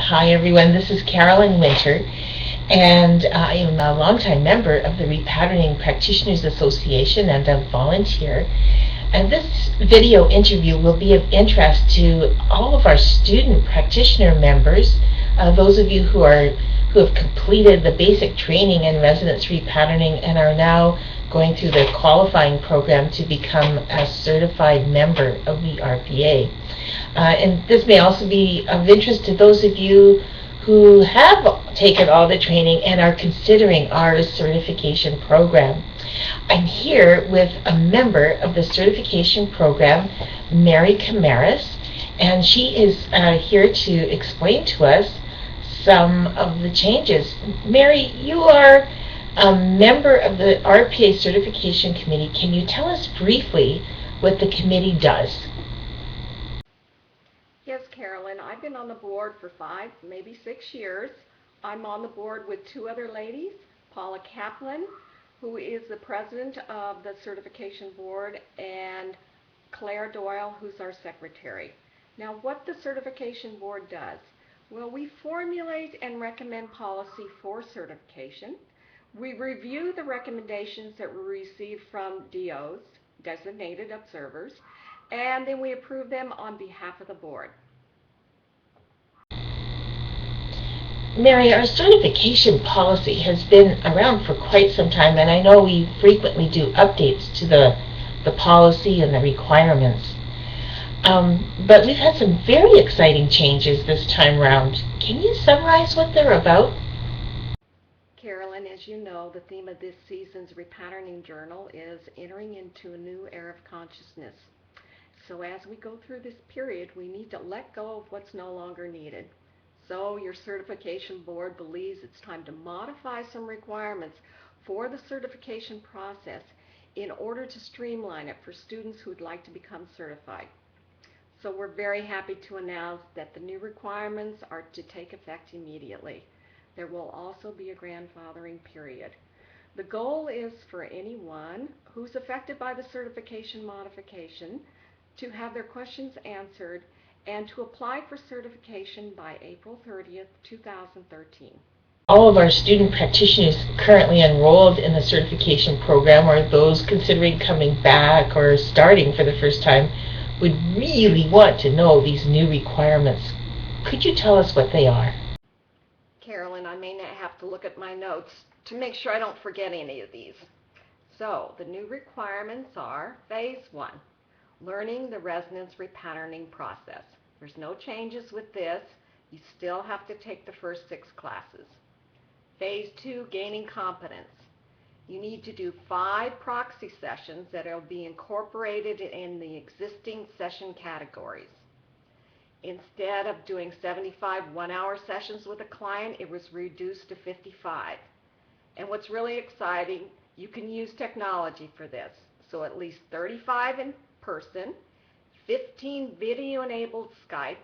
Hi everyone, this is Carolyn Winter, and I am a longtime member of the Repatterning Practitioners Association and a volunteer. And this video interview will be of interest to all of our student practitioner members, those of you who have completed the basic training in residence repatterning and are now going through the qualifying program to become a certified member of the RPA. And this may also be of interest to those of you who have taken all the training and are considering our certification program. I'm here with a member of the certification program, Mary Cameris, and she is here to explain to us some of the changes. Mary, you are a member of the RPA Certification Committee. Can you tell us briefly what the committee does? Yes, Carolyn, I've been on the board for 5, maybe 6 years. I'm on the board with 2 other ladies, Paula Kaplan, who is the president of the certification board, and Claire Doyle, who's our secretary. Now, what the certification board does? Well, we formulate and recommend policy for certification. We review the recommendations that we receive from DOs, designated observers, and then we approve them on behalf of the board. Mary, our certification policy has been around for quite some time, and I know we frequently do updates to the policy and the requirements. But we've had some very exciting changes this time around. Can you summarize what they're about? Carolyn, as you know, the theme of this season's Repatterning Journal is entering into a new era of consciousness. So as we go through this period, we need to let go of what's no longer needed. So your certification board believes it's time to modify some requirements for the certification process in order to streamline it for students who would like to become certified. So we're very happy to announce that the new requirements are to take effect immediately. There will also be a grandfathering period. The goal is for anyone who's affected by the certification modification to have their questions answered and to apply for certification by April 30th, 2013. All of our student practitioners currently enrolled in the certification program, or those considering coming back or starting for the first time, would really want to know these new requirements. Could you tell us what they are? Carolyn, I may not have to look at my notes to make sure I don't forget any of these. So the new requirements are Phase 1, learning the resonance repatterning process. There's no changes with this. You still have to take the first 6 classes. Phase 2, gaining competence. You need to do 5 proxy sessions that will be incorporated in the existing session categories. Instead of doing 75 one-hour sessions with a client, it was reduced to 55. And what's really exciting, you can use technology for this. So at least 35 in person, 15 video-enabled Skype,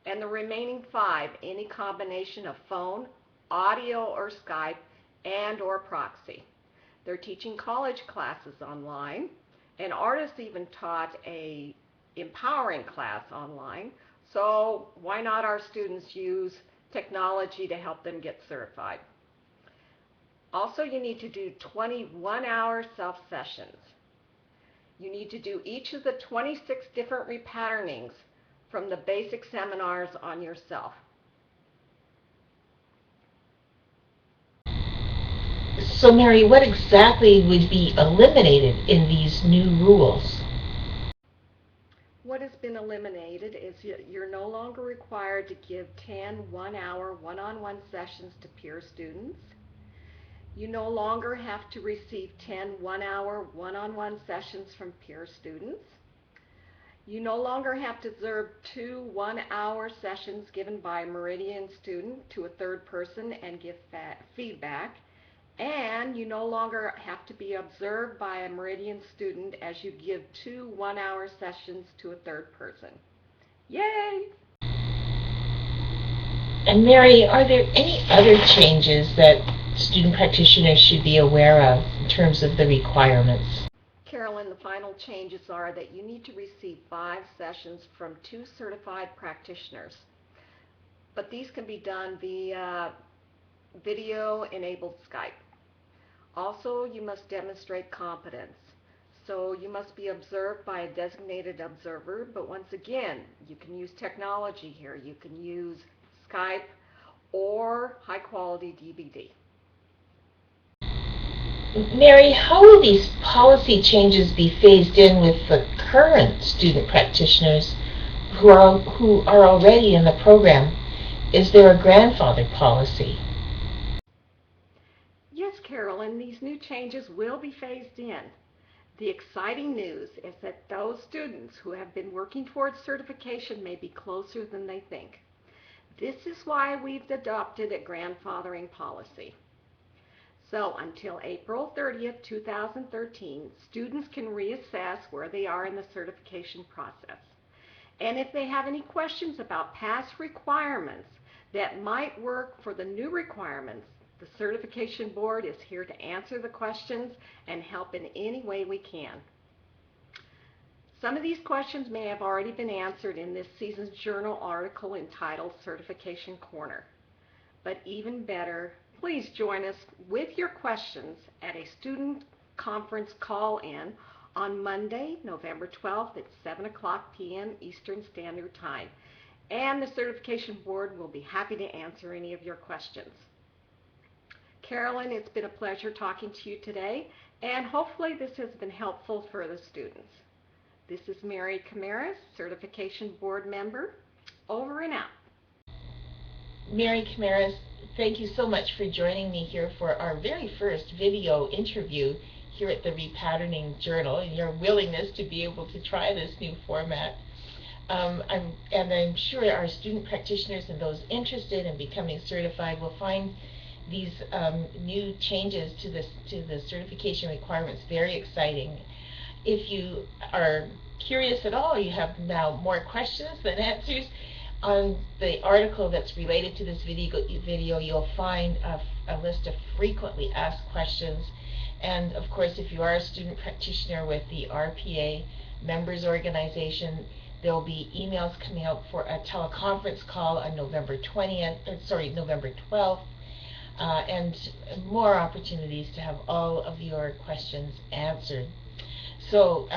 and the remaining 5 any combination of phone, audio or Skype, and or proxy. They're teaching college classes online, and artists even taught a empowering class online. So why not our students use technology to help them get certified? Also, you need to do 21-hour self-sessions. You need to do each of the 26 different repatternings from the basic seminars on yourself. So Mary, what exactly would be eliminated in these new rules? What has been eliminated is you're no longer required to give 10 one-hour one-on-one sessions to peer students. You no longer have to receive 10 one-hour one-on-one sessions from peer students. You no longer have to observe 2 one-hour sessions given by a Meridian student to a third person and give feedback. And you no longer have to be observed by a Meridian student as you give 2 one-hour sessions to a third person. Yay! And Mary, are there any other changes that student practitioners should be aware of in terms of the requirements? Carolyn, the final changes are that you need to receive 5 sessions from 2 certified practitioners. but these can be done via video-enabled Skype. Also, you must demonstrate competence. So you must be observed by a designated observer, but once again, you can use technology here. You can use Skype or high-quality DVD. Mary, how will these policy changes be phased in with the current student practitioners who are already in the program? Is there a grandfather policy? Yes, Carolyn, these new changes will be phased in. The exciting news is that those students who have been working towards certification may be closer than they think. This is why we've adopted a grandfathering policy. So until April 30th, 2013, students can reassess where they are in the certification process. And if they have any questions about past requirements that might work for the new requirements, the certification board is here to answer the questions and help in any way we can. Some of these questions may have already been answered in this season's journal article entitled Certification Corner. But even better, please join us with your questions at a student conference call-in on Monday, November 12th at 7 p.m. Eastern Standard Time. And the certification board will be happy to answer any of your questions. Carolyn, it's been a pleasure talking to you today, and hopefully this has been helpful for the students. This is Mary Cameris, certification board member. Over and out. Mary Cameris, thank you so much for joining me here for our very first video interview here at the Repatterning Journal, and your willingness to be able to try this new format. I'm sure our student practitioners and those interested in becoming certified will find these new changes to the certification requirements very exciting. If you are curious at all, you have now more questions than answers. On the article that's related to this video, you'll find a list of frequently asked questions. And of course, if you are a student practitioner with the RPA members organization, there will be emails coming out for a teleconference call on November 12th, and more opportunities to have all of your questions answered. So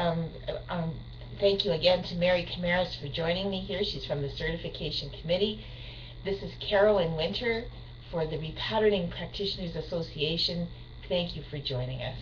thank you again to Mary Cameris for joining me here. She's from the Certification Committee. This is Carolyn Winter for the Repatterning Practitioners Association. Thank you for joining us.